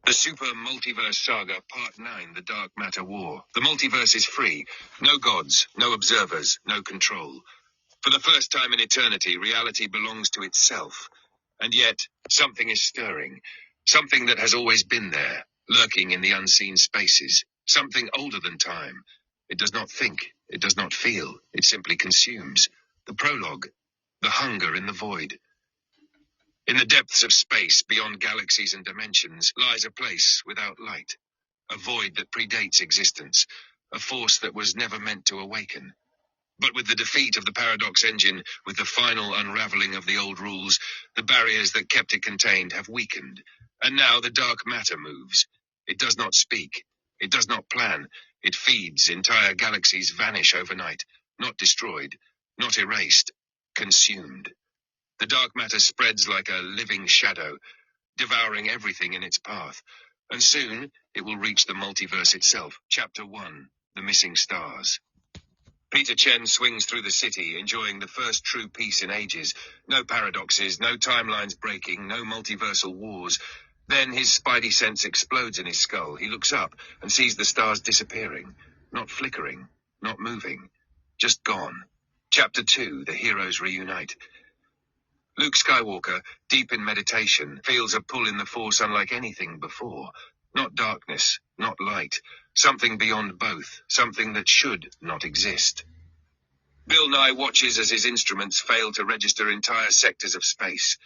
The Super Multiverse Saga, Part 9, The Dark Matter War. The multiverse is free. No gods, no observers, no control. For the first time in eternity, reality belongs to itself. And yet, something is stirring. Something that has always been there, lurking in the unseen spaces. Something older than time. It does not think. It does not feel. It simply consumes. The prologue. The hunger in the void. In the depths of space, beyond galaxies and dimensions, lies a place without light. A void that predates existence. A force that was never meant to awaken. But with the defeat of the Paradox Engine, with the final unraveling of the old rules, the barriers that kept it contained have weakened. And now the dark matter moves. It does not speak. It does not plan. It feeds. Entire galaxies vanish overnight. Not destroyed. Not erased. Consumed. The dark matter spreads like a living shadow, devouring everything in its path. And soon, it will reach the multiverse itself. Chapter 1. The Missing Stars. Peter Chen swings through the city, enjoying the first true peace in ages. No paradoxes, no timelines breaking, no multiversal wars. Then his spidey sense explodes in his skull. He looks up and sees the stars disappearing. Not flickering, not moving. Just gone. Chapter 2. The heroes reunite. Luke Skywalker, deep in meditation, feels a pull in the Force unlike anything before. Not darkness, not light. Something beyond both. Something that should not exist. Bill Nye watches as his instruments fail to register entire sectors of space.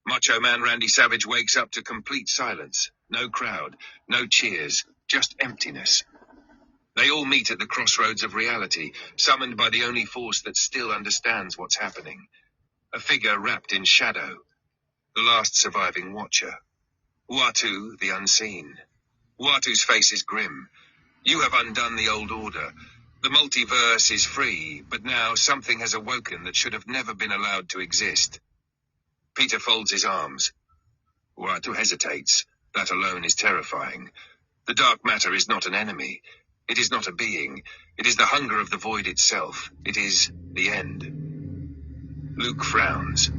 Macho Man Randy Savage wakes up to complete silence. No crowd, no cheers, just emptiness. They all meet at the crossroads of reality, summoned by the only force that still understands what's happening. A figure wrapped in shadow. The last surviving watcher. Uatu, the unseen. Uatu's face is grim. You have undone the old order. The multiverse is free, but now something has awoken that should have never been allowed to exist. Peter folds his arms. Uatu hesitates. That alone is terrifying. The dark matter is not an enemy. It is not a being. It is the hunger of the void itself. It is the end. Luke frowns.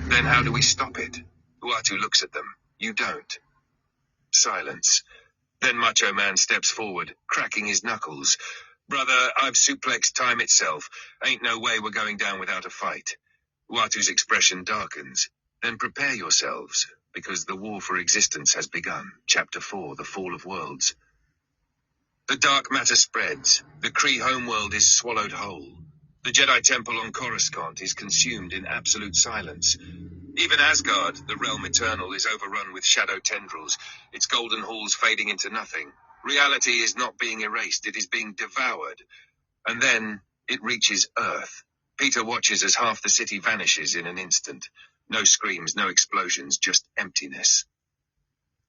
Then how do we stop it? Uatu looks at them. You don't. Silence. Then Macho Man steps forward, cracking his knuckles. Brother, I've suplexed time itself. Ain't no way we're going down without a fight. Uatu's expression darkens. Then prepare yourselves, because the war for existence has begun. Chapter 4, The Fall of Worlds. The dark matter spreads. The Kree homeworld is swallowed whole. The Jedi Temple on Coruscant is consumed in absolute silence. Even Asgard, the realm eternal, is overrun with shadow tendrils, its golden halls fading into nothing. Reality is not being erased, it is being devoured. And then, it reaches Earth. Peter watches as half the city vanishes in an instant. No screams, no explosions, just emptiness.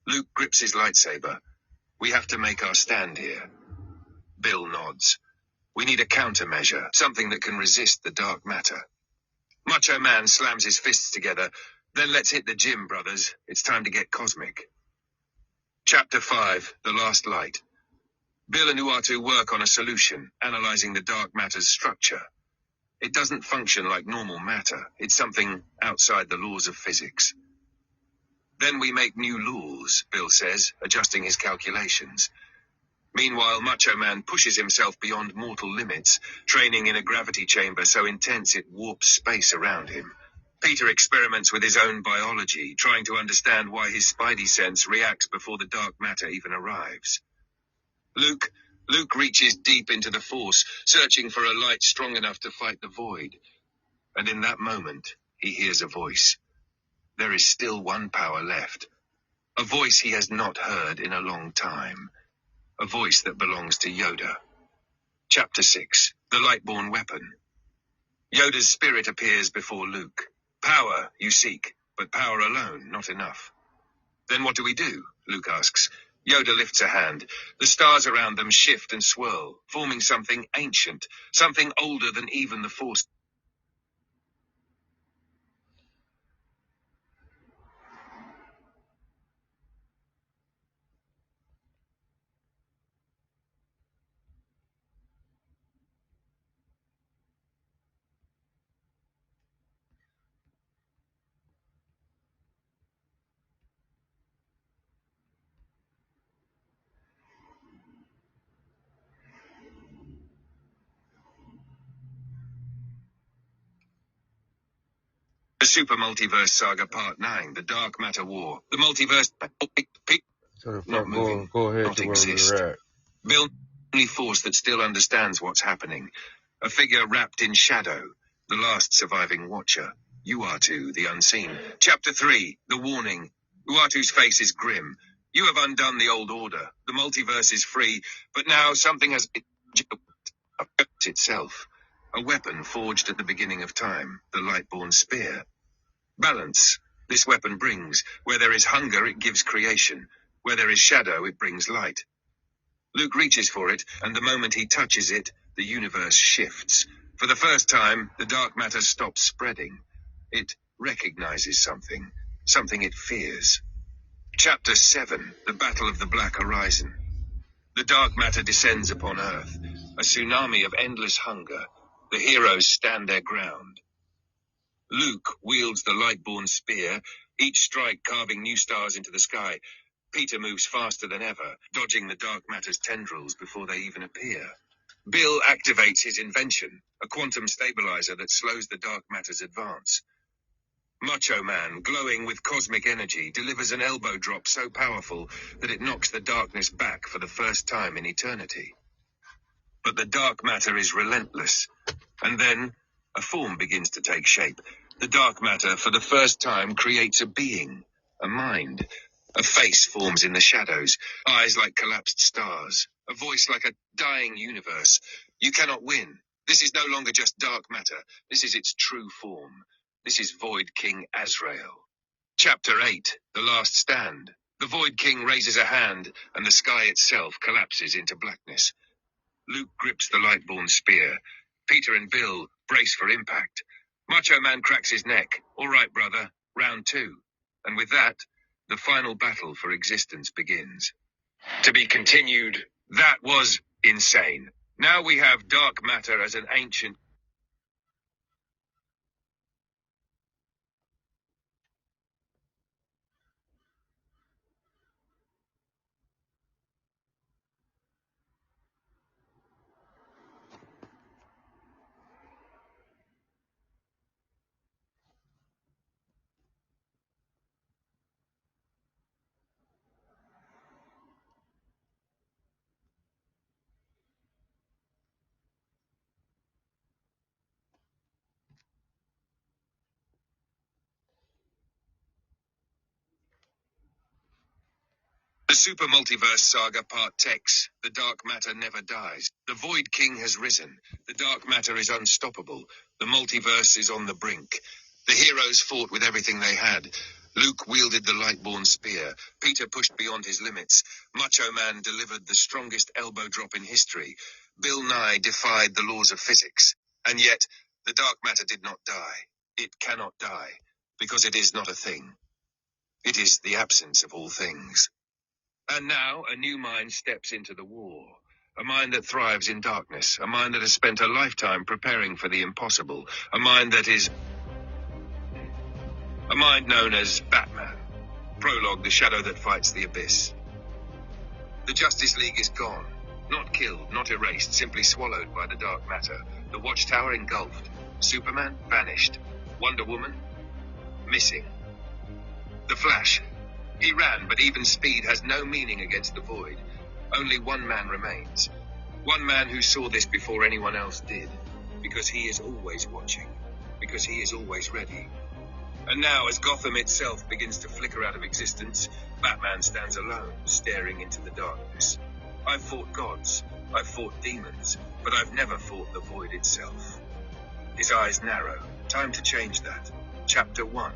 Luke grips his lightsaber. We have to make our stand here. Bill nods. We need a countermeasure, something that can resist the dark matter. Macho Man slams his fists together. Then let's hit the gym, brothers. It's time to get cosmic. Chapter 5, The Last Light. Bill and Uatu work on a solution, analyzing the dark matter's structure. It doesn't function like normal matter. It's something outside the laws of physics. Then we make new laws, Bill says, adjusting his calculations. Meanwhile, Macho Man pushes himself beyond mortal limits, training in a gravity chamber so intense it warps space around him. Peter experiments with his own biology, trying to understand why his spidey sense reacts before the dark matter even arrives. Luke reaches deep into the Force, searching for a light strong enough to fight the void. And in that moment, he hears a voice. There is still one power left. A voice he has not heard in a long time. A voice that belongs to Yoda. Chapter 6, The Lightborn Weapon. Yoda's spirit appears before Luke. Power, you seek, but power alone, not enough. Then what do we do? Luke asks. Yoda lifts a hand. The stars around them shift and swirl, forming something ancient, something older than even the Force. The Super Multiverse Saga Part 9, The Dark Matter War. The multiverse... So not moving, go ahead not to where exist. we're at. Bill, the only force that still understands what's happening. A figure wrapped in shadow. The last surviving watcher. Uatu, the unseen. Chapter 3, The Warning. Uatu's face is grim. You have undone the old order. The multiverse is free, but now something has itself. A weapon forged at the beginning of time, the Lightborn Spear. Balance. This weapon brings. Where there is hunger, it gives creation. Where there is shadow, it brings light. Luke reaches for it, and the moment he touches it, the universe shifts. For the first time, the dark matter stops spreading. It recognizes something. Something it fears. Chapter 7, The Battle of the Black Horizon. The dark matter descends upon Earth. A tsunami of endless hunger. The heroes stand their ground. Luke wields the Lightborn Spear, each strike carving new stars into the sky. Peter moves faster than ever, dodging the dark matter's tendrils before they even appear. Bill activates his invention, a quantum stabilizer that slows the dark matter's advance. Macho Man, glowing with cosmic energy, delivers an elbow drop so powerful that it knocks the darkness back for the first time in eternity. But the dark matter is relentless. And then, a form begins to take shape. The dark matter, for the first time, creates a being, a mind. A face forms in the shadows, eyes like collapsed stars, a voice like a dying universe. You cannot win. This is no longer just dark matter. This is its true form. This is Void King Azrael. Chapter 8, The Last Stand. The Void King raises a hand, and the sky itself collapses into blackness. Luke grips the Lightborn Spear. Peter and Bill brace for impact. Macho Man cracks his neck. All right, brother. Round 2. And with that, the final battle for existence begins. To be continued. That was insane. Now we have dark matter as an ancient... The Super Multiverse Saga Part 10, The Dark Matter Never Dies. The Void King has risen. The dark matter is unstoppable. The multiverse is on the brink. The heroes fought with everything they had. Luke wielded the Lightborn Spear. Peter pushed beyond his limits. Macho Man delivered the strongest elbow drop in history. Bill Nye defied the laws of physics. And yet, the dark matter did not die. It cannot die, because it is not a thing. It is the absence of all things. And now a new mind steps into the war. A mind that thrives in darkness. A mind that has spent a lifetime preparing for the impossible. A mind that is... a mind known as Batman. Prologue, the shadow that fights the abyss. The Justice League is gone. Not killed, not erased, simply swallowed by the dark matter. The Watchtower engulfed. Superman vanished. Wonder Woman missing. The Flash. He ran, but even speed has no meaning against the void. Only one man remains. One man who saw this before anyone else did. Because he is always watching. Because he is always ready. And now, as Gotham itself begins to flicker out of existence, Batman stands alone, staring into the darkness. I've fought gods. I've fought demons. But I've never fought the void itself. His eyes narrow. Time to change that. Chapter 1.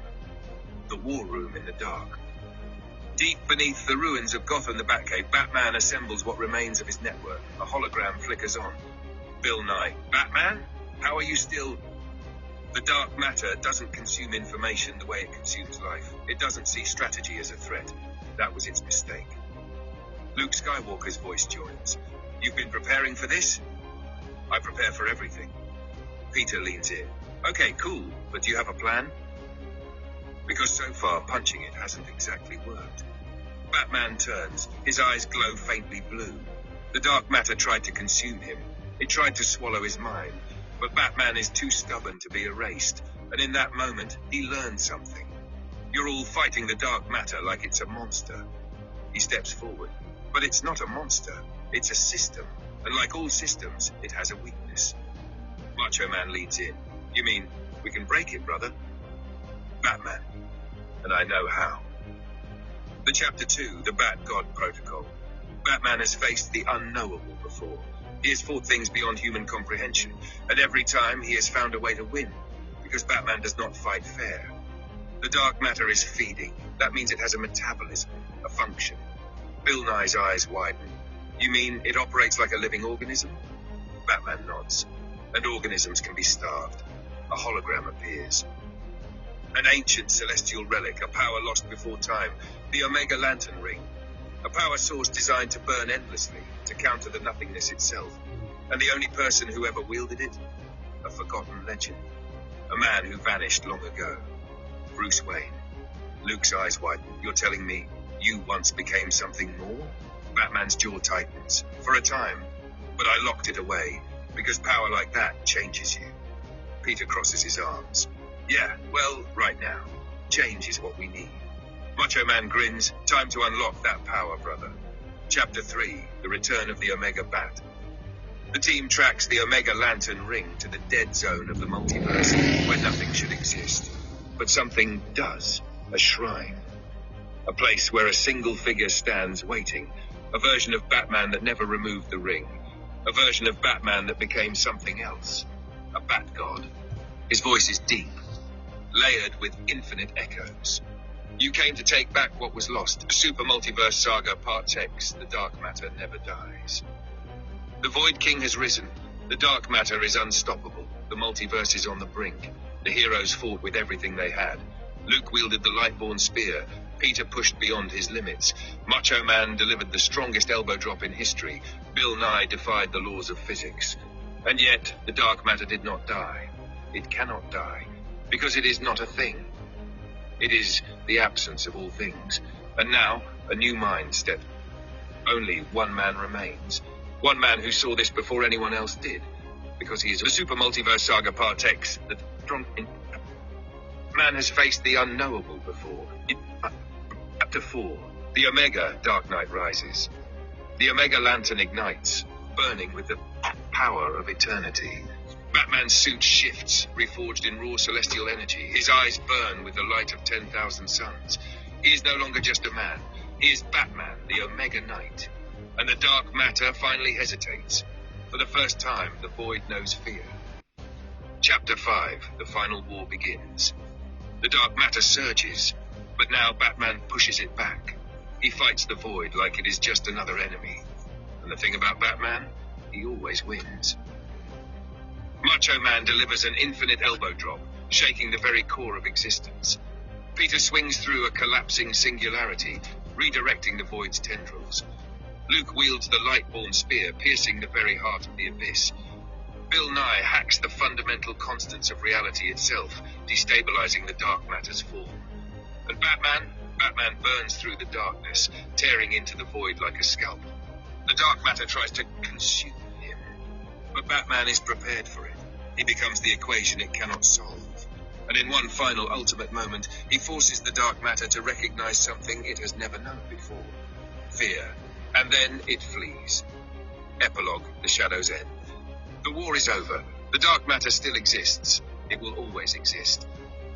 The War Room in the Dark. Deep beneath the ruins of Gotham, the Batcave, Batman assembles what remains of his network. A hologram flickers on. Bill Nye. Batman? How are you still... The dark matter doesn't consume information the way it consumes life. It doesn't see strategy as a threat. That was its mistake. Luke Skywalker's voice joins. You've been preparing for this? I prepare for everything. Peter leans in. Okay, cool, but do you have a plan? Because so far, punching it hasn't exactly worked. Batman turns. His eyes glow faintly blue. The dark matter tried to consume him. It tried to swallow his mind. But Batman is too stubborn to be erased. And in that moment, he learned something. You're all fighting the dark matter like it's a monster. He steps forward. But it's not a monster. It's a system. And like all systems, it has a weakness. Macho Man leads in. You mean, we can break it, brother? Batman. And I know how. The Chapter 2, the Bat God Protocol. Batman has faced the unknowable before. He has fought things beyond human comprehension, and every time he has found a way to win, because Batman does not fight fair. The dark matter is feeding. That means it has a metabolism, a function. Bill Nye's eyes widen. You mean it operates like a living organism? Batman nods. And organisms can be starved. A hologram appears. An ancient celestial relic, a power lost before time, the Omega Lantern Ring. A power source designed to burn endlessly, to counter the nothingness itself. And the only person who ever wielded it? A forgotten legend. A man who vanished long ago. Bruce Wayne. Luke's eyes widen. You're telling me you once became something more? Batman's jaw tightens. For a time. But I locked it away, because power like that changes you. Peter crosses his arms. Yeah, well, right now. Change is what we need. Macho Man grins. Time to unlock that power, brother. Chapter 3, the return of the Omega Bat. The team tracks the Omega Lantern Ring to the dead zone of the multiverse, where nothing should exist. But something does. A shrine. A place where a single figure stands waiting. A version of Batman that never removed the ring. A version of Batman that became something else. A Bat God. His voice is deep, layered with infinite echoes. You came to take back what was lost. A Super Multiverse Saga Part X, the dark matter never dies. The Void King has risen. The dark matter is unstoppable. The multiverse is on the brink. The heroes fought with everything they had. Luke wielded the Lightborn spear. Peter pushed beyond his limits. Macho Man delivered the strongest elbow drop in history. Bill Nye defied the laws of physics. And yet, the dark matter did not die. It cannot die, because it is not a thing. It is the absence of all things. And now, a new mind stepped. Only one man remains. One man who saw this before anyone else did. Because he is the Super Multiverse Saga Part X. The strong man has faced the unknowable before. Chapter 4. The Omega Dark Knight rises. The Omega Lantern ignites, burning with the power of eternity. Batman's suit shifts, reforged in raw celestial energy. His eyes burn with the light of 10,000 suns. He is no longer just a man. He is Batman, the Omega Knight. And the dark matter finally hesitates. For the first time, the void knows fear. Chapter 5. The final war begins. The dark matter surges, but now Batman pushes it back. He fights the void like it is just another enemy. And the thing about Batman, he always wins. Macho Man delivers an infinite elbow drop, shaking the very core of existence. Peter swings through a collapsing singularity, redirecting the void's tendrils. Luke wields the Lightborn spear, piercing the very heart of the abyss. Bill Nye hacks the fundamental constants of reality itself, destabilizing the dark matter's form. And Batman burns through the darkness, tearing into the void like a scalpel. The dark matter tries to consume him, but Batman is prepared for it. He becomes the equation it cannot solve. And in one final ultimate moment, he forces the dark matter to recognize something it has never known before. Fear. And then it flees. Epilogue, The Shadow's End. The war is over. The dark matter still exists. It will always exist.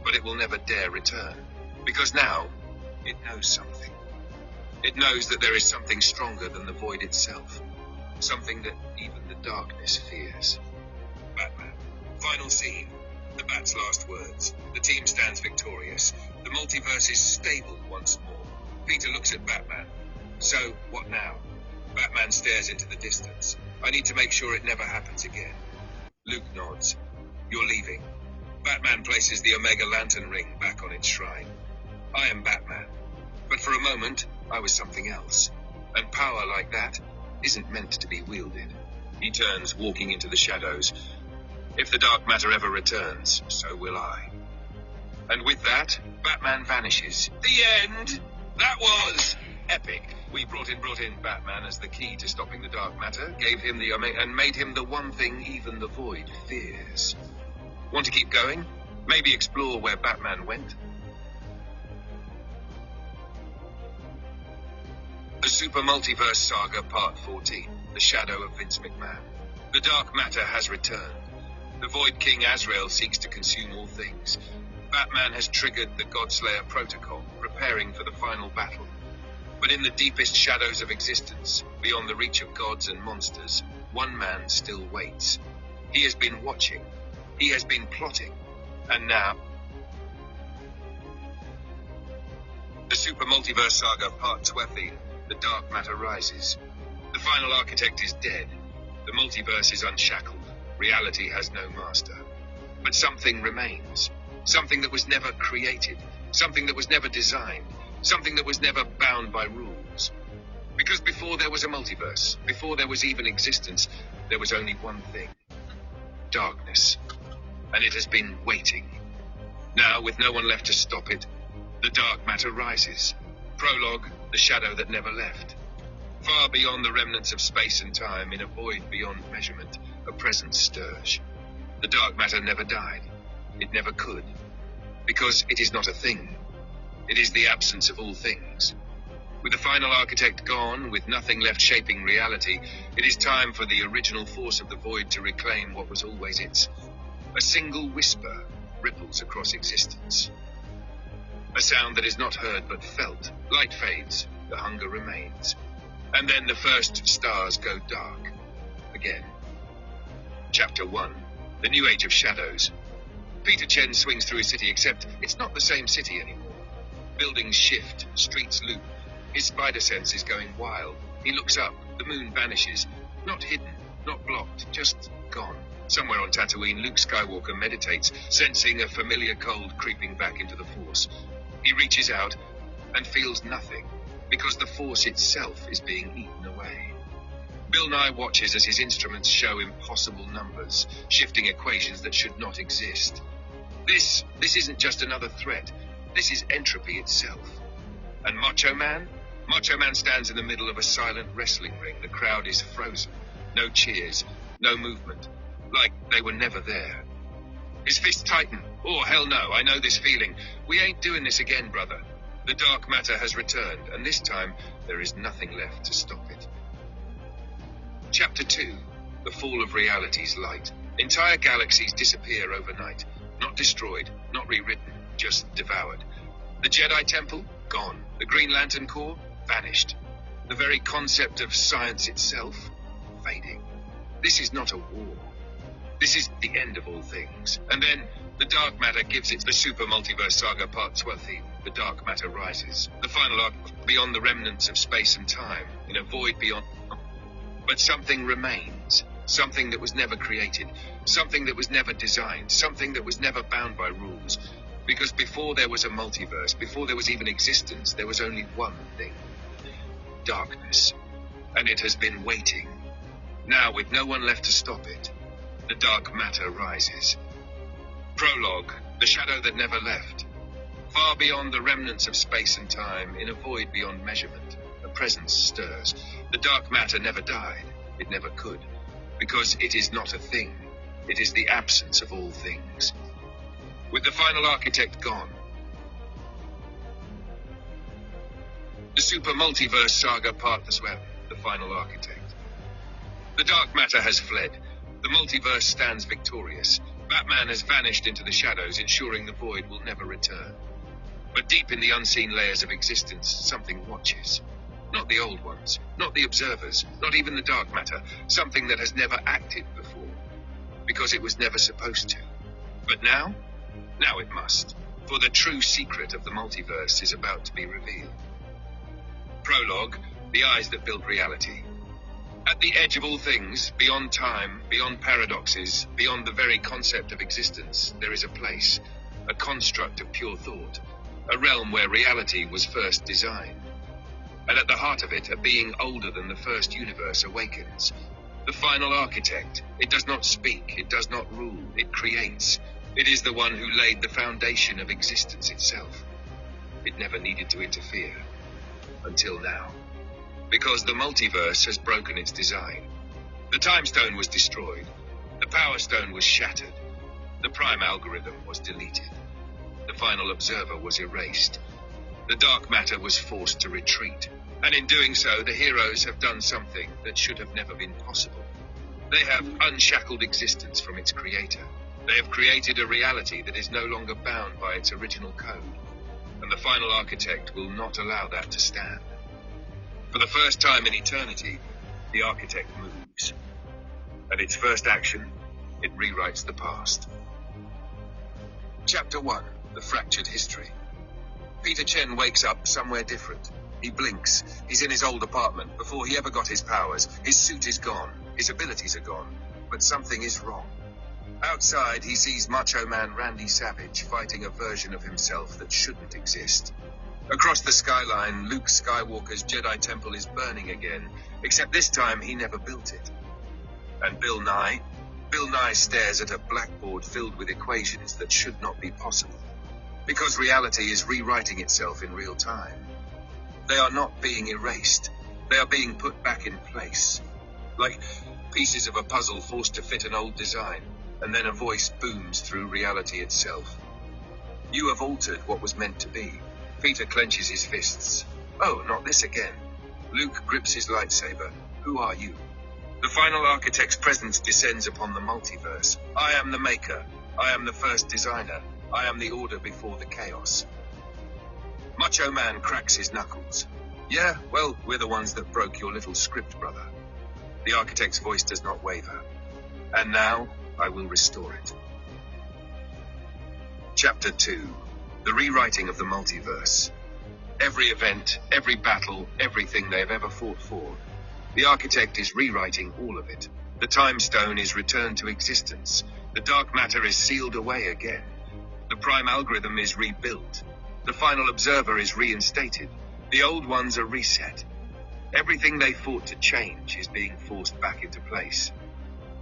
But it will never dare return. Because now, it knows something. It knows that there is something stronger than the void itself. Something that even the darkness fears. Batman. Final scene. The Bat's last words. The team stands victorious. The multiverse is stable once more. Peter looks at Batman. So, what now? Batman stares into the distance. I need to make sure it never happens again. Luke nods. You're leaving. Batman places the Omega Lantern Ring back on its shrine. I am Batman. But for a moment, I was something else. And power like that isn't meant to be wielded. He turns, walking into the shadows. If the dark matter ever returns, so will I. And with that, Batman vanishes. The end! That was epic. We brought in Batman as the key to stopping the dark matter, gave him the Omega, and made him the one thing even the void fears. Want to keep going? Maybe explore where Batman went? The Super Multiverse Saga Part 14, The Shadow of Vince McMahon. The Dark Matter has returned. The Void King Azrael seeks to consume all things. Batman has triggered the Godslayer Protocol, preparing for the final battle. But in the deepest shadows of existence, beyond the reach of gods and monsters, one man still waits. He has been watching. He has been plotting. And now... The Super Multiverse Saga Part 12, The Dark Matter Rises. The final architect is dead. The multiverse is unshackled. Reality has no master. But something remains. Something that was never created. Something that was never designed. Something that was never bound by rules. Because before there was a multiverse, before there was even existence, there was only one thing. Darkness. And it has been waiting. Now, with no one left to stop it, the Dark Matter rises. Prologue, The Shadow That Never Left. Far beyond the remnants of space and time, in a void beyond measurement, a presence stirs. The Dark Matter never died. It never could. Because it is not a thing. It is the absence of all things. With the final architect gone, with nothing left shaping reality, it is time for the original force of the void to reclaim what was always its. A single whisper ripples across existence. A sound that is not heard but felt. Light fades, the hunger remains. And then the first stars go dark. Again. Chapter 1. The New Age of Shadows. Peter Chen swings through a city, except it's not the same city anymore. Buildings shift, streets loop. His spider sense is going wild. He looks up, the moon vanishes. Not hidden, not blocked, just gone. Somewhere on Tatooine, Luke Skywalker meditates, sensing a familiar cold creeping back into the Force. He reaches out and feels nothing, because the Force itself is being eaten away. Bill Nye watches as his instruments show impossible numbers, shifting equations that should not exist. This isn't just another threat. This is entropy itself. And Macho Man? Macho Man stands in the middle of a silent wrestling ring. The crowd is frozen. No cheers, no movement. Like they were never there. His fists tighten. Oh, hell no, I know this feeling. We ain't doing this again, brother. The Dark Matter has returned, and this time there is nothing left to stop it. Chapter 2. The Fall of Reality's Light. Entire galaxies disappear overnight. Not destroyed, not rewritten, just devoured. The Jedi Temple? Gone. The Green Lantern Corps? Vanished. The very concept of science itself? Fading. This is not a war. This is the end of all things. And then, the Dark Matter gives it the Super Multiverse Saga Part 12, The Dark Matter Rises. The final arc beyond the remnants of space and time, in a void beyond... But something remains. Something that was never created. Something that was never designed. Something that was never bound by rules. Because before there was a multiverse, before there was even existence, there was only one thing. Darkness. And it has been waiting. Now, with no one left to stop it, the Dark Matter rises. Prologue, The Shadow That Never Left. Far beyond the remnants of space and time, in a void beyond measurement, a presence stirs. The Dark Matter never died. It never could. Because it is not a thing. It is the absence of all things. With the final architect gone. The Super Multiverse Saga Part 12, The Final Architect. The Dark Matter has fled. The multiverse stands victorious. Batman has vanished into the shadows, ensuring the void will never return. But deep in the unseen layers of existence, something watches. Not the old ones, not the observers, not even the Dark Matter. Something that has never acted before. Because it was never supposed to. But now? Now it must. For the true secret of the multiverse is about to be revealed. Prologue, The Eyes That Built Reality. At the edge of all things, beyond time, beyond paradoxes, beyond the very concept of existence, there is a place, a construct of pure thought, a realm where reality was first designed. And at the heart of it, a being older than the first universe awakens. The final architect. It does not speak, it does not rule, it creates. It is the one who laid the foundation of existence itself. It never needed to interfere. Until now. Because the multiverse has broken its design. The Time Stone was destroyed. The Power Stone was shattered. The prime algorithm was deleted. The final observer was erased. The dark matter was forced to retreat. And in doing so, the heroes have done something that should have never been possible. They have unshackled existence from its creator. They have created a reality that is no longer bound by its original code. And the final architect will not allow that to stand. For the first time in eternity, the architect moves. At its first action, it rewrites the past. Chapter 1, The Fractured History. Peter Chen wakes up somewhere different. He blinks. He's in his old apartment. Before he ever got his powers, his suit is gone. His abilities are gone. But something is wrong. Outside, he sees Macho Man Randy Savage fighting a version of himself that shouldn't exist. Across the skyline, Luke Skywalker's Jedi Temple is burning again, except this time he never built it. And Bill Nye stares at a blackboard filled with equations that should not be possible. Because reality is rewriting itself in real time. They are not being erased. They are being put back in place. Like pieces of a puzzle forced to fit an old design, and then a voice booms through reality itself. You have altered what was meant to be. Peter clenches his fists. Oh, not this again. Luke grips his lightsaber. Who are you? The final architect's presence descends upon the multiverse. I am the maker. I am the first designer. I am the order before the chaos. Macho Man cracks his knuckles. Yeah, well, we're the ones that broke your little script, brother. The architect's voice does not waver. And now, I will restore it. Chapter 2. The rewriting of the multiverse. Every event, every battle, everything they have ever fought for. The architect is rewriting all of it. The time stone is returned to existence. The dark matter is sealed away again. The prime algorithm is rebuilt. The final observer is reinstated. The old ones are reset. Everything they fought to change is being forced back into place.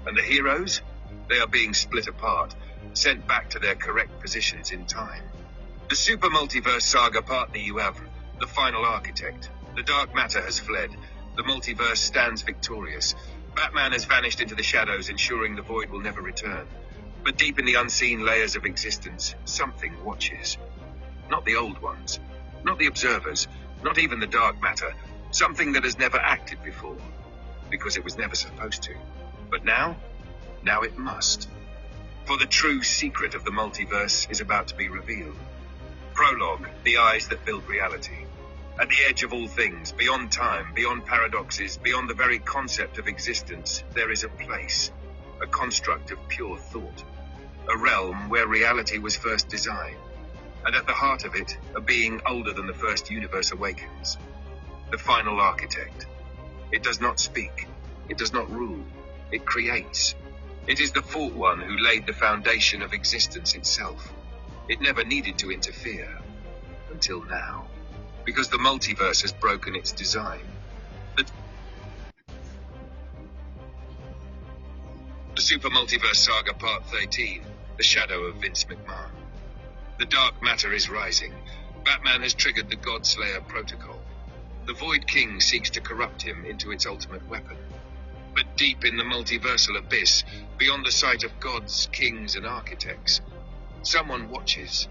And the heroes? They are being split apart, sent back to their correct positions in time. The Super Multiverse Saga partner you have, the final architect. The dark matter has fled. The multiverse stands victorious. Batman has vanished into the shadows, ensuring the void will never return. But deep in the unseen layers of existence, something watches. Not the old ones, not the observers, not even the dark matter. Something that has never acted before, because it was never supposed to. But now it must. For the true secret of the multiverse is about to be revealed. Prologue, the eyes that build reality. At the edge of all things, beyond time, beyond paradoxes, beyond the very concept of existence, there is a place, a construct of pure thought, a realm where reality was first designed, and at the heart of it, a being older than the first universe awakens. The final architect. It does not speak. It does not rule. It creates. It is the fourth one who laid the foundation of existence itself. It never needed to interfere. Until now. Because the multiverse has broken its design. The Super Multiverse Saga Part 13. The Shadow of Vince McMahon. The dark matter is rising. Batman has triggered the Godslayer protocol. The Void King seeks to corrupt him into its ultimate weapon. But deep in the multiversal abyss, beyond the sight of gods, kings, and architects, someone watches.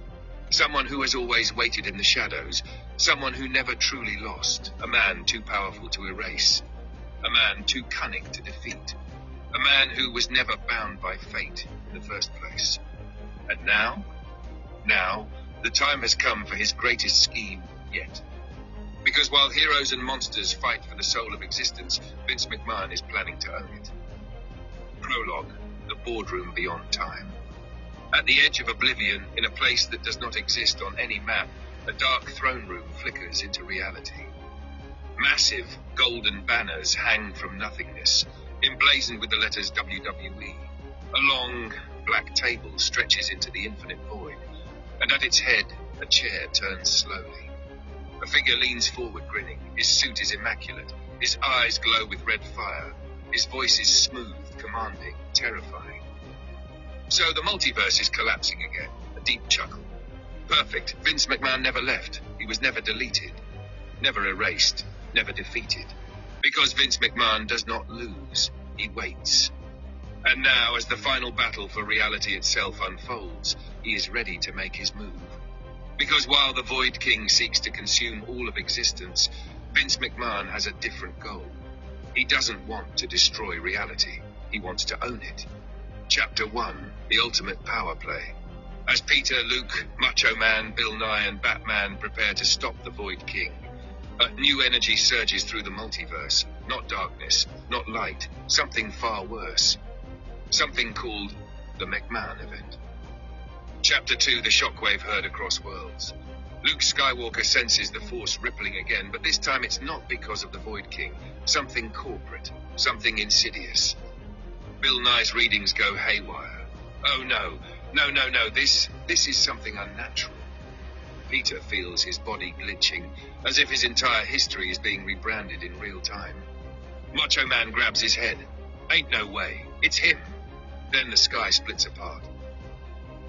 Someone who has always waited in the shadows. Someone who never truly lost. A man too powerful to erase. A man too cunning to defeat. A man who was never bound by fate in the first place. And now, the time has come for his greatest scheme yet. Because while heroes and monsters fight for the soul of existence, Vince McMahon is planning to own it. Prologue, the boardroom beyond time. At the edge of oblivion, in a place that does not exist on any map, a dark throne room flickers into reality. Massive golden banners hang from nothingness, emblazoned with the letters WWE. A long, black table stretches into the infinite void, and at its head, a chair turns slowly. A figure leans forward grinning. His suit is immaculate. His eyes glow with red fire. His voice is smooth, commanding, terrifying. So the multiverse is collapsing again. A deep chuckle. Perfect. Vince McMahon never left. He was never deleted. Never erased. Never defeated. Because Vince McMahon does not lose. He waits. And now, as the final battle for reality itself unfolds, he is ready to make his move. Because while the Void King seeks to consume all of existence, Vince McMahon has a different goal. He doesn't want to destroy reality. He wants to own it. Chapter 1, The Ultimate Power Play. As Peter, Luke, Macho Man, Bill Nye, and Batman prepare to stop the Void King, a new energy surges through the multiverse. Not darkness, not light, something far worse. Something called the McMahon Event. Chapter 2, The Shockwave Heard Across Worlds. Luke Skywalker senses the Force rippling again, but this time it's not because of the Void King. Something corporate, something insidious. Bill Nye's readings go haywire. Oh no, this is something unnatural. Peter feels his body glitching, as if his entire history is being rebranded in real time. Macho Man grabs his head. Ain't no way, it's him. Then the sky splits apart.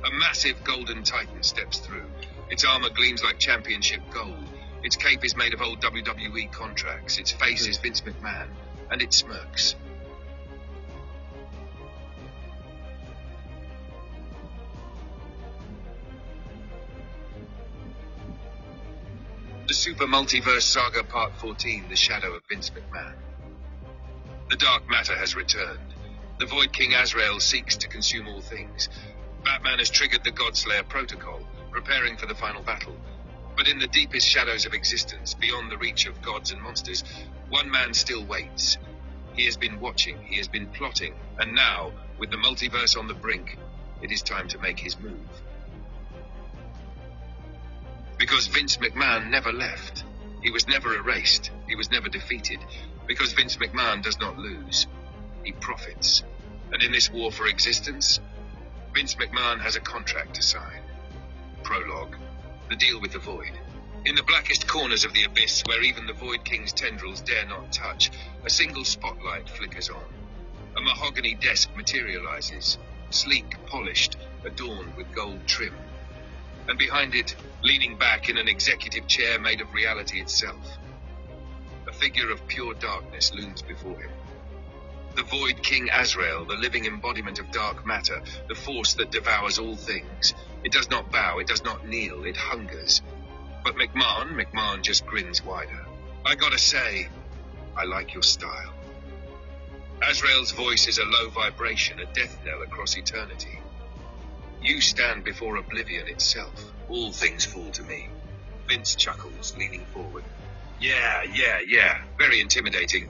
A massive golden titan steps through. Its armor gleams like championship gold. Its cape is made of old WWE contracts. Its face is Vince McMahon, and it smirks. The Super Multiverse Saga Part 14, The Shadow of Vince McMahon. The dark matter has returned. The Void King Azrael seeks to consume all things. Batman has triggered the Godslayer protocol, preparing for the final battle. But in the deepest shadows of existence, beyond the reach of gods and monsters, one man still waits. He has been watching, he has been plotting, and now, with the multiverse on the brink, it is time to make his move. Because Vince McMahon never left. He was never erased. He was never defeated. Because Vince McMahon does not lose. He profits. And in this war for existence, Vince McMahon has a contract to sign. Prologue. The deal with the Void. In the blackest corners of the abyss, where even the Void King's tendrils dare not touch, a single spotlight flickers on. A mahogany desk materializes, sleek, polished, adorned with gold trim. And behind it, leaning back in an executive chair made of reality itself, a figure of pure darkness looms before him. The Void King Azrael, the living embodiment of dark matter, the force that devours all things. It does not bow, it does not kneel, it hungers. But McMahon just grins wider. I gotta say, I like your style. Azrael's voice is a low vibration, a death knell across eternity. You stand before oblivion itself. All things fall to me. Vince chuckles, leaning forward. Yeah. Very intimidating.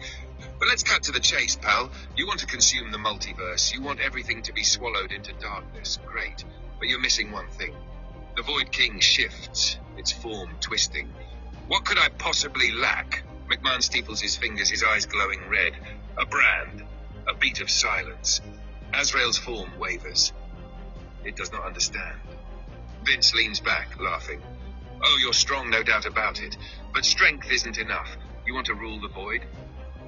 But let's cut to the chase, pal. You want to consume the multiverse. You want everything to be swallowed into darkness. Great. But you're missing one thing. The Void King shifts, its form twisting. What could I possibly lack? McMahon steeples his fingers, his eyes glowing red. A brand. A beat of silence. Azrael's form wavers. It does not understand. Vince leans back, laughing. Oh, you're strong, no doubt about it. But strength isn't enough. You want to rule the Void?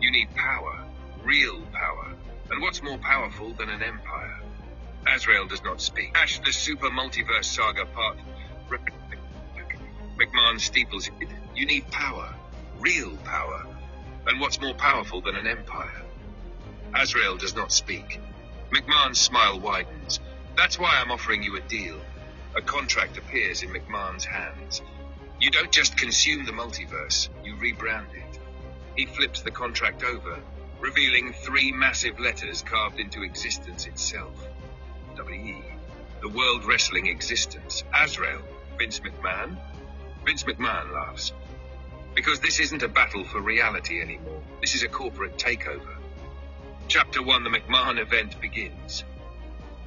You need power. Real power. And what's more powerful than an empire? Azrael does not speak. Ash, the Super Multiverse Saga Part. McMahon steeples it. You need power. Real power. And what's more powerful than an empire? Azrael does not speak. McMahon's smile widens. That's why I'm offering you a deal. A contract appears in McMahon's hands. You don't just consume the multiverse, you rebrand it. He flips the contract over, revealing 3 massive letters carved into existence itself. W.E. The World Wrestling Existence. Azrael. Vince McMahon? Vince McMahon laughs. Because this isn't a battle for reality anymore. This is a corporate takeover. Chapter 1, The McMahon Event begins.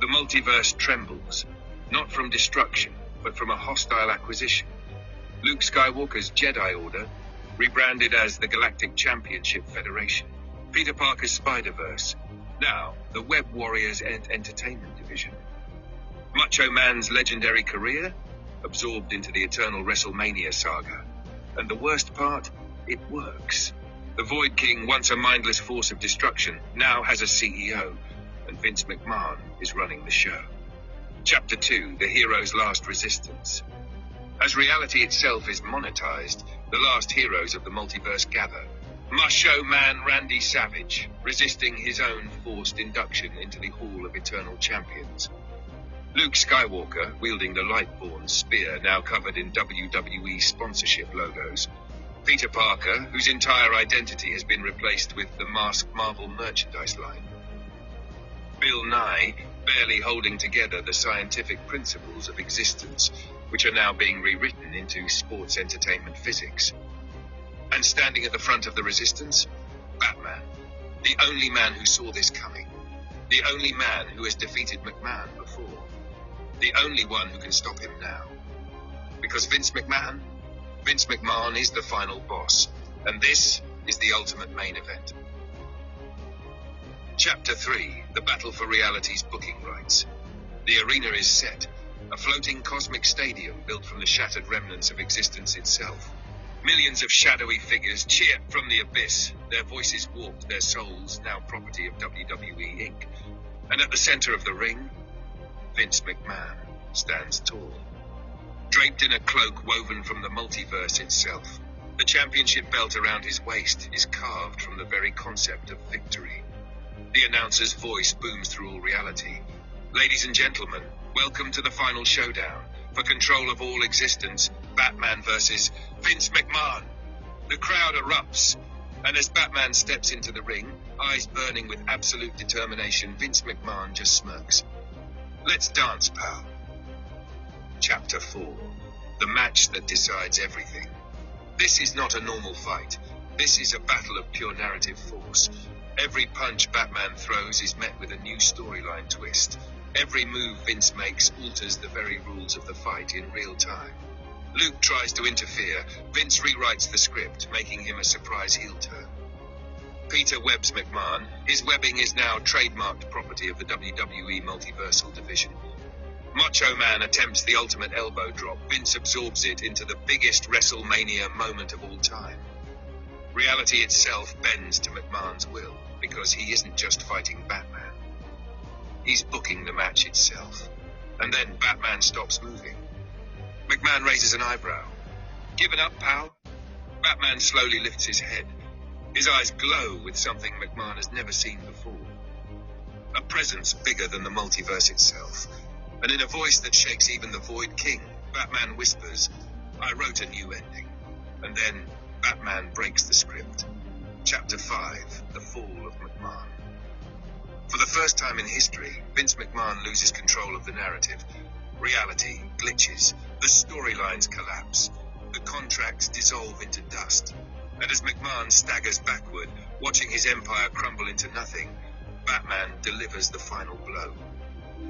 The multiverse trembles, not from destruction, but from a hostile acquisition. Luke Skywalker's Jedi Order, rebranded as the Galactic Championship Federation. Peter Parker's Spider-Verse, now the Web Warriors and Entertainment Division. Macho Man's legendary career, absorbed into the eternal WrestleMania saga. And the worst part, it works. The Void King, once a mindless force of destruction, now has a CEO, and Vince McMahon is running the show. Chapter 2, The Hero's Last Resistance. As reality itself is monetized, the last heroes of the multiverse gather. Macho Man Randy Savage, resisting his own forced induction into the Hall of Eternal Champions. Luke Skywalker, wielding the Lightborn spear now covered in WWE sponsorship logos. Peter Parker, whose entire identity has been replaced with the masked Marvel merchandise line. Bill Nye, barely holding together the scientific principles of existence, which are now being rewritten into sports entertainment physics. And standing at the front of the resistance, Batman, the only man who saw this coming, the only man who has defeated McMahon before, the only one who can stop him now. Because Vince McMahon is the final boss, and this is the ultimate main event. Chapter 3, the battle for reality's booking rights. The arena is set, a floating cosmic stadium built from the shattered remnants of existence itself. Millions of shadowy figures cheer from the abyss, their voices warped, their souls now property of WWE Inc. And at the center of the ring, Vince McMahon stands tall. Draped in a cloak woven from the multiverse itself, the championship belt around his waist is carved from the very concept of victory. The announcer's voice booms through all reality. Ladies and gentlemen, welcome to the final showdown. For control of all existence, Batman versus Vince McMahon. The crowd erupts, and as Batman steps into the ring, eyes burning with absolute determination, Vince McMahon just smirks. Let's dance, pal. Chapter 4. The match that decides everything. This is not a normal fight. This is a battle of pure narrative force. Every punch Batman throws is met with a new storyline twist. Every move Vince makes alters the very rules of the fight in real time. Luke tries to interfere. Vince rewrites the script, making him a surprise heel turn. Peter webs McMahon. His webbing is now trademarked property of the WWE Multiversal division. Macho Man attempts the ultimate elbow drop. Vince absorbs it into the biggest WrestleMania moment of all time. Reality itself bends to McMahon's will, because he isn't just fighting Batman. He's booking the match itself. And then Batman stops moving. McMahon raises an eyebrow. Given up, pal? Batman slowly lifts his head. His eyes glow with something McMahon has never seen before. A presence bigger than the multiverse itself. And in a voice that shakes even the Void King, Batman whispers, I wrote a new ending. And then Batman breaks the script. Chapter 5, The Fall of McMahon. For the first time in history, Vince McMahon loses control of the narrative. Reality glitches, the storylines collapse, the contracts dissolve into dust. And as McMahon staggers backward, watching his empire crumble into nothing, Batman delivers the final blow.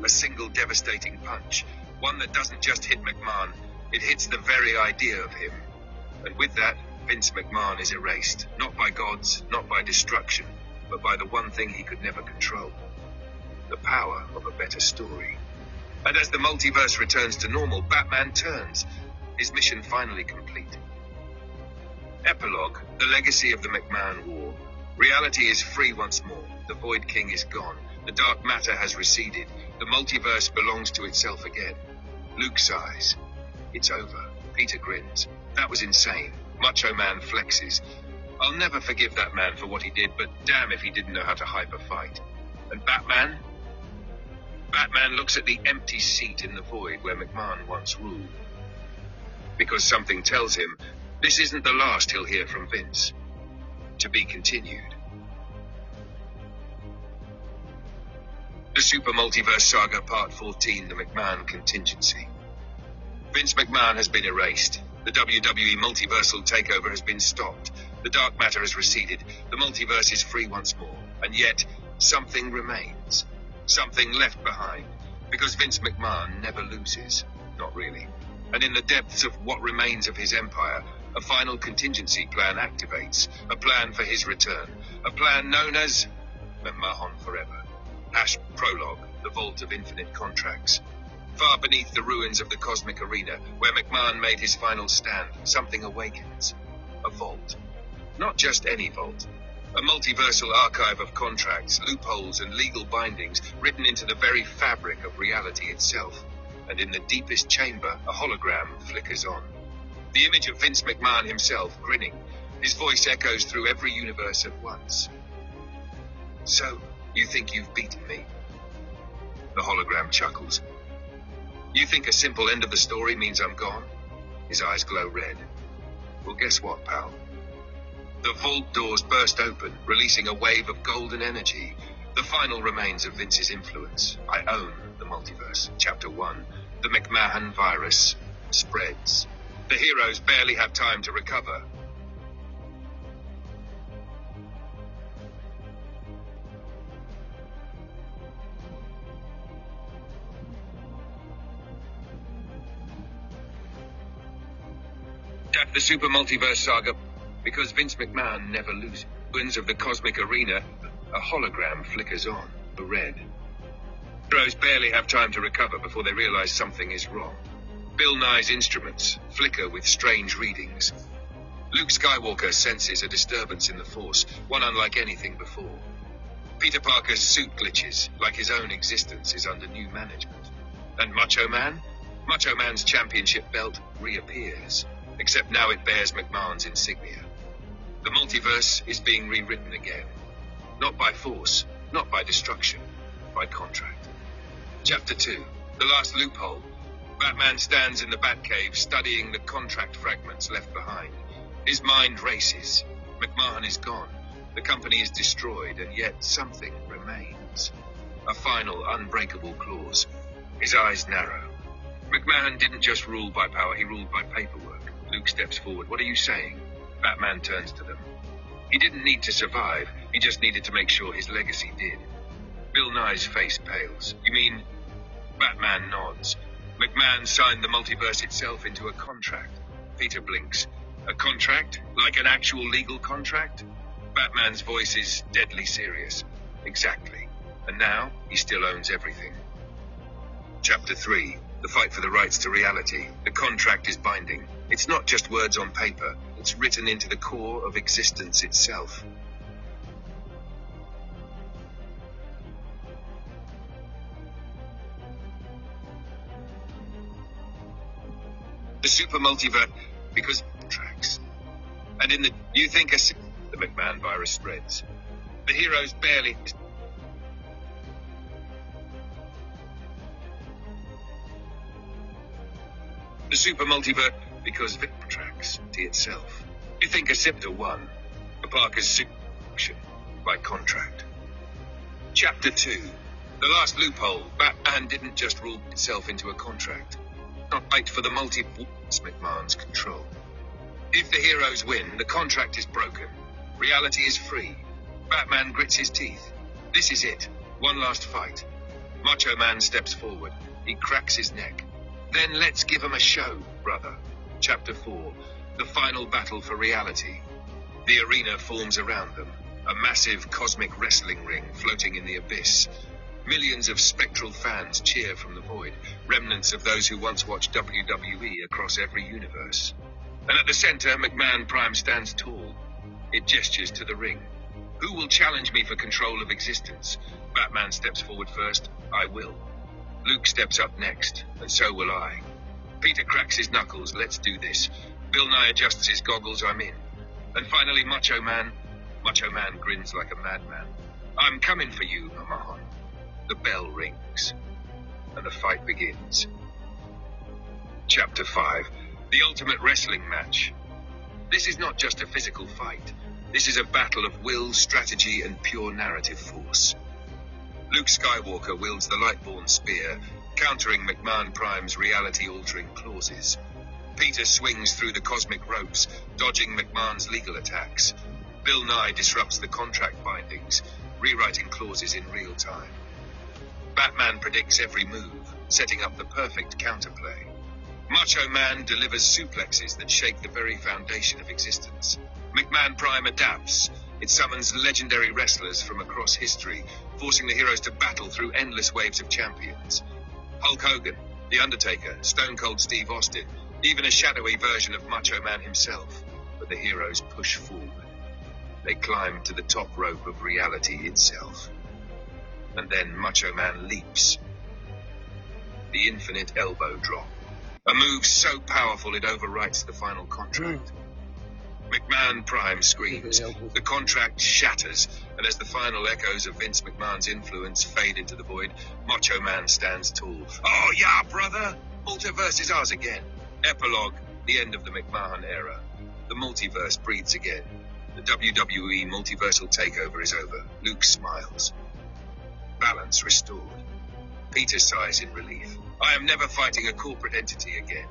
A single devastating punch, one that doesn't just hit McMahon, it hits the very idea of him. And with that, Vince McMahon is erased, not by gods, not by destruction, but by the one thing he could never control. The power of a better story. And as the multiverse returns to normal, Batman turns, his mission finally complete. Epilogue, the legacy of the McMahon War. Reality is free once more. The Void King is gone. The dark matter has receded. The multiverse belongs to itself again. Luke sighs. It's over. Peter grins. That was insane. Macho Man flexes. I'll never forgive that man for what he did, but damn if he didn't know how to hyper fight. And Batman? Batman looks at the empty seat in the void where McMahon once ruled. Because something tells him this isn't the last he'll hear from Vince. To be continued. The Super Multiverse Saga Part 14, The McMahon Contingency. Vince McMahon has been erased. The WWE Multiversal Takeover has been stopped. The dark matter has receded. The multiverse is free once more. And yet, something remains. Something left behind. Because Vince McMahon never loses. Not really. And in the depths of what remains of his empire, a final contingency plan activates. A plan for his return. A plan known as McMahon Forever. Prologue, the Vault of Infinite Contracts. Far beneath the ruins of the cosmic arena, where McMahon made his final stand, something awakens. A vault. Not just any vault. A multiversal archive of contracts, loopholes, and legal bindings written into the very fabric of reality itself. And in the deepest chamber, a hologram flickers on. The image of Vince McMahon himself, grinning, His voice echoes through every universe at once. So, you think you've beaten me? The hologram chuckles. You think a simple end of the story means I'm gone? His eyes glow red. Well, guess what, pal? The vault doors burst open, releasing a wave of golden energy. The final remains of Vince's influence. I own the multiverse. Chapter 1. The McMahon virus spreads. The heroes barely have time to recover. The Super Multiverse Saga, because Vince McMahon never loses. Winds of the cosmic arena, a hologram flickers on, the red. Heroes barely have time to recover before they realize something is wrong. Bill Nye's instruments flicker with strange readings. Luke Skywalker senses a disturbance in the Force, one unlike anything before. Peter Parker's suit glitches, like his own existence is under new management. And Macho Man? Macho Man's championship belt reappears. Except now it bears McMahon's insignia. The multiverse is being rewritten again. Not by force, not by destruction, by contract. Chapter 2. The last loophole. Batman stands in the Batcave studying the contract fragments left behind. His mind races. McMahon is gone. The company is destroyed, and yet something remains. A final, unbreakable clause. His eyes narrow. McMahon didn't just rule by power, he ruled by paperwork. Luke steps forward. What are you saying? Batman turns to them. He didn't need to survive. He just needed to make sure his legacy did. Bill Nye's face pales. You mean... Batman nods. McMahon signed the multiverse itself into a contract. Peter blinks. A contract? Like an actual legal contract? Batman's voice is deadly serious. Exactly. And now, he still owns everything. Chapter 3. The fight for the rights to reality. The contract is binding. It's not just words on paper. It's written into the core of existence itself. The super multiverse, because tracks. And in the, you think the McMahon virus spreads. The heroes barely... The super multiverse, because Vic tracks to itself. You think a Chapter 1, the Parker's super by contract. Chapter 2. The last loophole. Batman didn't just rule itself into a contract. Not right for the multiverse McMahon's control. If the heroes win, the contract is broken. Reality is free. Batman grits his teeth. This is it. One last fight. Macho Man steps forward. He cracks his neck. Then let's give him a show, brother. Chapter 4. The final battle for reality. The arena forms around them. A massive cosmic wrestling ring floating in the abyss. Millions of spectral fans cheer from the void, remnants of those who once watched WWE across every universe. And at the center, McMahon Prime stands tall. It gestures to the ring. Who will challenge me for control of existence? Batman steps forward first. I will. Luke steps up next, and so will I. Peter cracks his knuckles. Let's do this. Bill Nye adjusts his goggles. I'm in. And finally, Macho Man. Macho Man grins like a madman. I'm coming for you, McMahon. The bell rings, and the fight begins. Chapter 5. The ultimate wrestling match. This is not just a physical fight. This is a battle of will, strategy, and pure narrative force. Luke Skywalker wields the Lightborn spear, countering McMahon Prime's reality-altering clauses. Peter swings through the cosmic ropes, dodging McMahon's legal attacks. Bill Nye disrupts the contract bindings, rewriting clauses in real time. Batman predicts every move, setting up the perfect counterplay. Macho Man delivers suplexes that shake the very foundation of existence. McMahon Prime adapts. It summons legendary wrestlers from across history, forcing the heroes to battle through endless waves of champions. Hulk Hogan, The Undertaker, Stone Cold Steve Austin, even a shadowy version of Macho Man himself. But the heroes push forward. They climb to the top rope of reality itself. And then Macho Man leaps. The infinite elbow drop. A move so powerful it overwrites the final contract. McMahon Prime screams. The contract shatters, and as the final echoes of Vince McMahon's influence fade into the void, Macho Man stands tall. Oh yeah, brother! Multiverse is ours again. Epilogue, the end of the McMahon era. The multiverse breathes again. The WWE multiversal takeover is over. Luke smiles. Balance restored. Peter sighs in relief. I am never fighting a corporate entity again.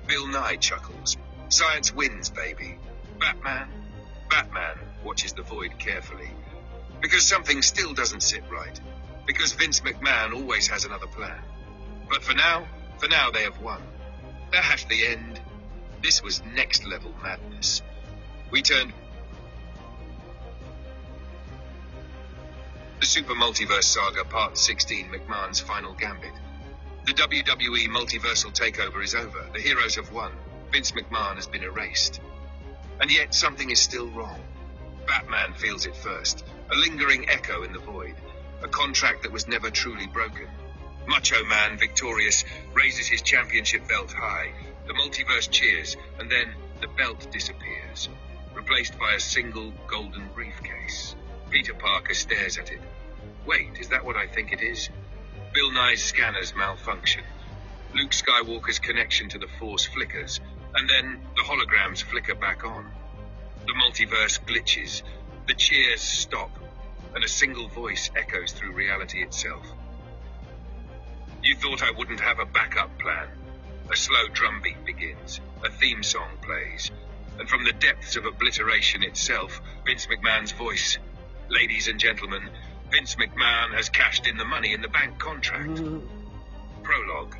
Bill Nye chuckles. Science wins, baby. Batman watches the void carefully. Because something still doesn't sit right. Because Vince McMahon always has another plan. But for now they have won. They're at the end. This was next level madness. We turned the Super Multiverse Saga Part 16, McMahon's Final Gambit. The WWE multiversal takeover is over. The heroes have won. Vince McMahon has been erased. And yet something is still wrong. Batman feels it first. A lingering echo in the void. A contract that was never truly broken. Macho Man, victorious, raises his championship belt high. The multiverse cheers, and then the belt disappears, replaced by a single golden briefcase. Peter Parker stares at it. Wait, is that what I think it is? Bill Nye's scanners malfunction. Luke Skywalker's connection to the Force flickers, and then the holograms flicker back on. The multiverse glitches. The cheers stop, and a single voice echoes through reality itself. You thought I wouldn't have a backup plan. A slow drumbeat begins. A theme song plays. And from the depths of obliteration itself, Vince McMahon's voice. Ladies and gentlemen, Vince McMahon has cashed in the money in the bank contract. Prologue.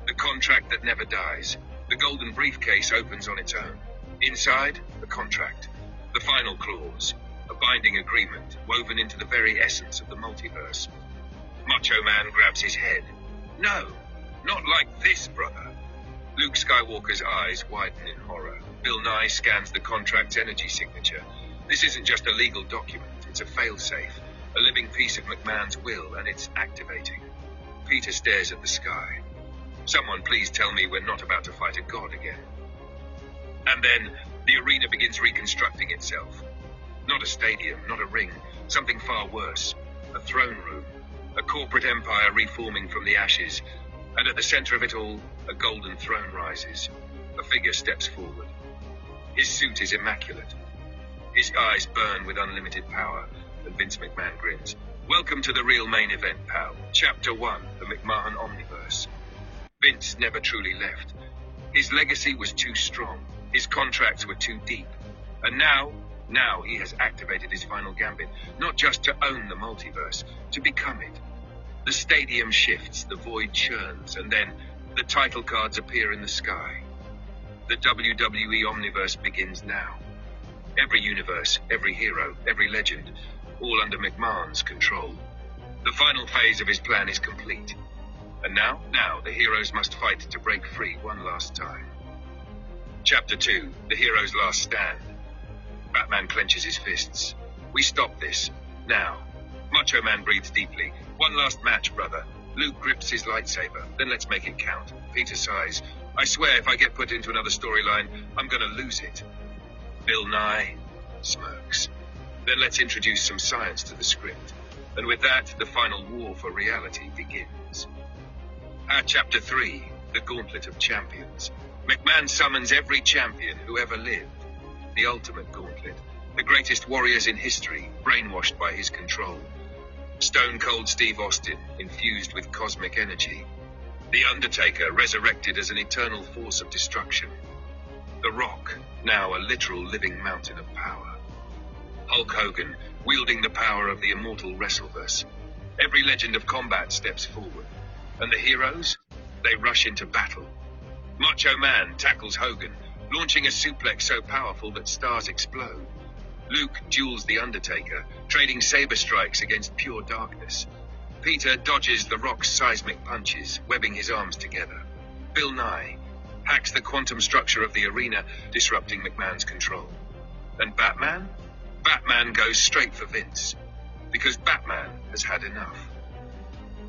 The contract that never dies. The golden briefcase opens on its own. Inside, the contract. The final clause. A binding agreement woven into the very essence of the multiverse. Macho Man grabs his head. No, not like this, brother. Luke Skywalker's eyes widen in horror. Bill Nye scans the contract's energy signature. This isn't just a legal document, it's a failsafe, a living piece of McMahon's will, and it's activating. Peter stares at the sky. Someone please tell me we're not about to fight a god again. And then, the arena begins reconstructing itself. Not a stadium, not a ring, something far worse. A throne room. A corporate empire reforming from the ashes. And at the center of it all, a golden throne rises. A figure steps forward. His suit is immaculate. His eyes burn with unlimited power, and Vince McMahon grins. Welcome to the real main event, pal. Chapter 1, the McMahon Omniverse. Vince never truly left. His legacy was too strong. His contracts were too deep. And now he has activated his final gambit, not just to own the multiverse, to become it. The stadium shifts, the void churns, and then the title cards appear in the sky. The WWE Omniverse begins now. Every universe, every hero, every legend, all under McMahon's control. The final phase of his plan is complete. And now the heroes must fight to break free one last time. Chapter 2, the hero's last stand. Batman clenches his fists. We stop this. Now. Macho Man breathes deeply. One last match, brother. Luke grips his lightsaber. Then let's make it count. Peter sighs. I swear if I get put into another storyline, I'm gonna lose it. Bill Nye smirks. Then let's introduce some science to the script. And with that, the final war for reality begins. Chapter 3, the Gauntlet of Champions. McMahon summons every champion who ever lived. The ultimate gauntlet. The greatest warriors in history, brainwashed by his control. Stone Cold Steve Austin, infused with cosmic energy. The Undertaker, resurrected as an eternal force of destruction. The Rock, now a literal living mountain of power. Hulk Hogan, wielding the power of the immortal Wrestleverse. Every legend of combat steps forward. And the heroes? They rush into battle. Macho Man tackles Hogan, launching a suplex so powerful that stars explode. Luke duels the Undertaker, trading saber strikes against pure darkness. Peter dodges the Rock's seismic punches, webbing his arms together. Bill Nye hacks the quantum structure of the arena, disrupting McMahon's control. And Batman? Batman goes straight for Vince, because Batman has had enough.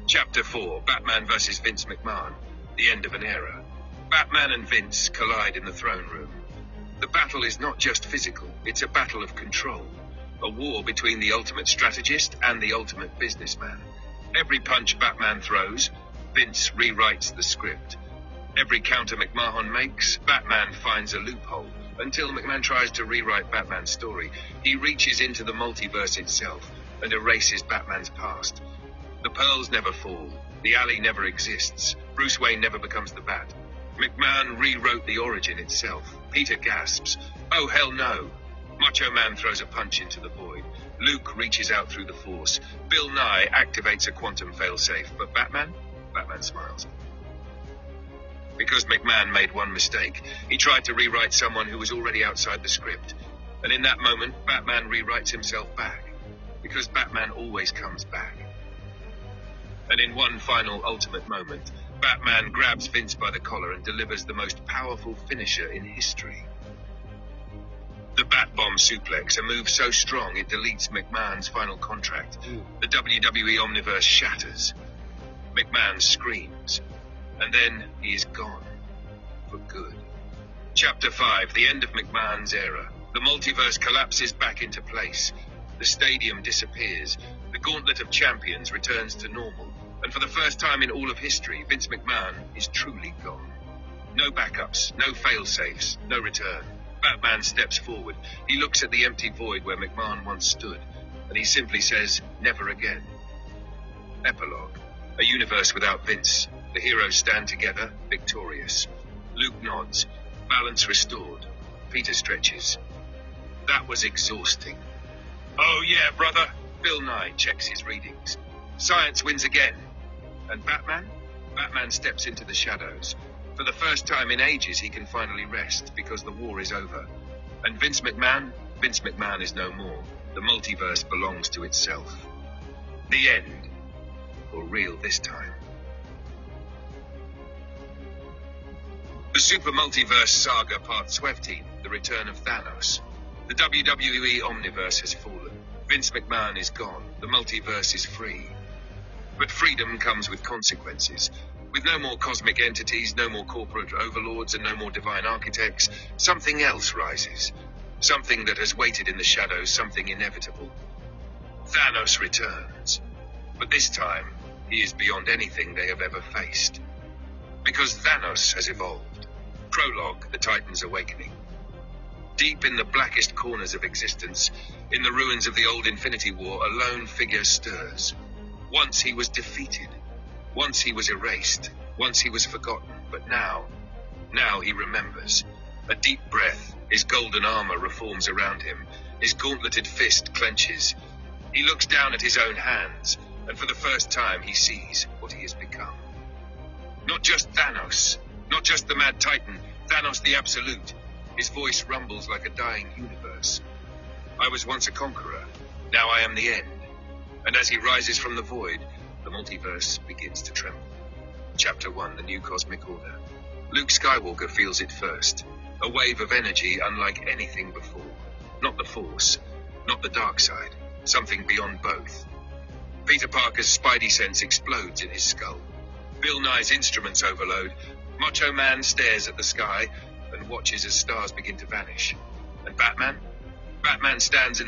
Chapter 4, Batman vs. Vince McMahon, the end of an era. Batman and Vince collide in the throne room. The battle is not just physical, it's a battle of control. A war between the ultimate strategist and the ultimate businessman. Every punch Batman throws, Vince rewrites the script. Every counter McMahon makes, Batman finds a loophole. Until McMahon tries to rewrite Batman's story, he reaches into the multiverse itself and erases Batman's past. The pearls never fall. The alley never exists. Bruce Wayne never becomes the Bat. McMahon rewrote the origin itself. Peter gasps, "Oh, hell no." Macho Man throws a punch into the void. Luke reaches out through the Force. Bill Nye activates a quantum failsafe. But Batman? Batman smiles. Because McMahon made one mistake. He tried to rewrite someone who was already outside the script. And in that moment, Batman rewrites himself back. Because Batman always comes back. And in one final ultimate moment, Batman grabs Vince by the collar and delivers the most powerful finisher in history. The Bat-Bomb suplex, a move so strong it deletes McMahon's final contract. The WWE Omniverse shatters. McMahon screams. And then he is gone. For good. Chapter 5, the end of McMahon's era. The multiverse collapses back into place. The stadium disappears. The Gauntlet of Champions returns to normal. And for the first time in all of history, Vince McMahon is truly gone. No backups, no fail-safes, no return. Batman steps forward. He looks at the empty void where McMahon once stood, and he simply says, "Never again." Epilogue. A universe without Vince. The heroes stand together, victorious. Luke nods. Balance restored. Peter stretches. That was exhausting. "Oh yeah, brother." Bill Nye checks his readings. Science wins again. And Batman? Batman steps into the shadows. For the first time in ages, he can finally rest because the war is over. And Vince McMahon? Vince McMahon is no more. The multiverse belongs to itself. The end. For real this time. The Super Multiverse Saga Part 12, The Return of Thanos. The WWE Omniverse has fallen. Vince McMahon is gone. The multiverse is free. But freedom comes with consequences. With no more cosmic entities, no more corporate overlords, and no more divine architects, something else rises. Something that has waited in the shadows, something inevitable. Thanos returns. But this time, he is beyond anything they have ever faced. Because Thanos has evolved. Prologue, the Titan's Awakening. Deep in the blackest corners of existence, in the ruins of the old Infinity War, a lone figure stirs. Once he was defeated. Once he was erased. Once he was forgotten. But now he remembers. A deep breath. His golden armor reforms around him. His gauntleted fist clenches. He looks down at his own hands, and for the first time he sees what he has become. Not just Thanos. Not just the Mad Titan. Thanos the Absolute. His voice rumbles like a dying universe. I was once a conqueror. Now I am the end. And as he rises from the void, the multiverse begins to tremble. Chapter 1, The New Cosmic Order. Luke Skywalker feels it first. A wave of energy unlike anything before. Not the Force, not the dark side, something beyond both. Peter Parker's spidey sense explodes in his skull. Bill Nye's instruments overload. Macho Man stares at the sky and watches as stars begin to vanish. And Batman? Batman stands in